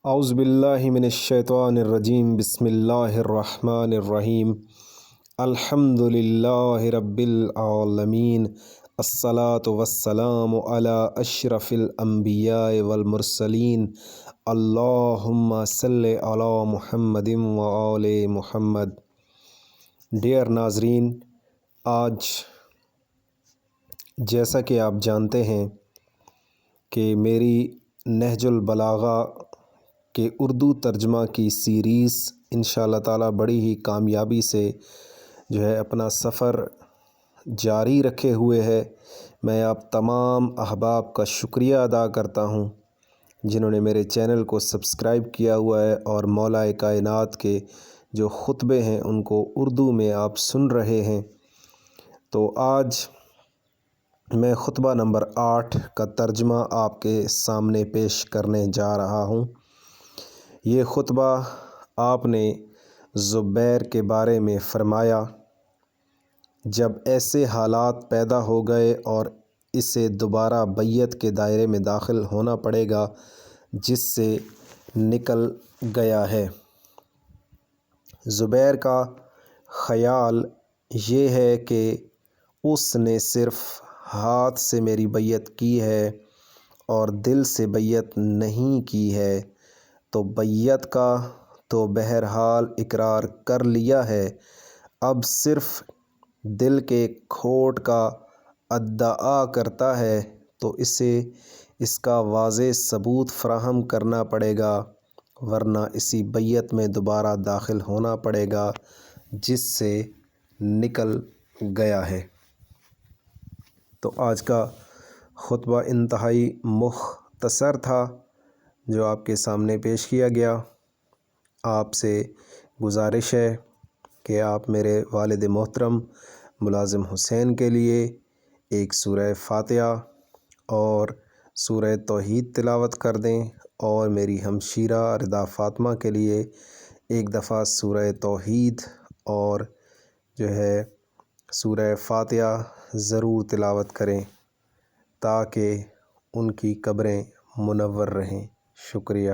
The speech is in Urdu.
اعوذ باللہ من الشیطان الرجیم، بسم اللہ الرحمن الرحیم، الحمد للہ رب العالمین، الصلاۃ والسلام علی اشرف الانبیاء والمرسلین، اللہم صلی علی محمد وآل محمد۔ ڈیئر ناظرین، آج جیسا کہ آپ جانتے ہیں کہ میری نہج البلاغہ کے اردو ترجمہ کی سیریز انشاءاللہ تعالیٰ بڑی ہی کامیابی سے اپنا سفر جاری رکھے ہوئے ہے۔ میں آپ تمام احباب کا شکریہ ادا کرتا ہوں جنہوں نے میرے چینل کو سبسکرائب کیا ہوا ہے اور مولا کائنات کے جو خطبے ہیں ان کو اردو میں آپ سن رہے ہیں۔ تو آج میں خطبہ نمبر 8 کا ترجمہ آپ کے سامنے پیش کرنے جا رہا ہوں۔ یہ خطبہ آپ نے زبیر کے بارے میں فرمایا، جب ایسے حالات پیدا ہو گئے اور اسے دوبارہ بیعت کے دائرے میں داخل ہونا پڑے گا جس سے نکل گیا ہے۔ زبیر کا خیال یہ ہے کہ اس نے صرف ہاتھ سے میری بیعت کی ہے اور دل سے بیعت نہیں کی ہے، تو بیعت کا تو بہرحال اقرار کر لیا ہے، اب صرف دل کے کھوٹ کا ادعا کرتا ہے، تو اسے اس کا واضح ثبوت فراہم کرنا پڑے گا، ورنہ اسی بیعت میں دوبارہ داخل ہونا پڑے گا جس سے نکل گیا ہے۔ تو آج کا خطبہ انتہائی مختصر تھا جو آپ کے سامنے پیش کیا گیا۔ آپ سے گزارش ہے کہ آپ میرے والد محترم ملازم حسین کے لیے ایک سورہ فاتحہ اور سورہ توحید تلاوت کر دیں، اور میری ہمشیرہ رضا فاطمہ کے لیے ایک دفعہ سورہ توحید اور سورہ فاتحہ ضرور تلاوت کریں تاکہ ان کی قبریں منور رہیں۔ شکریہ۔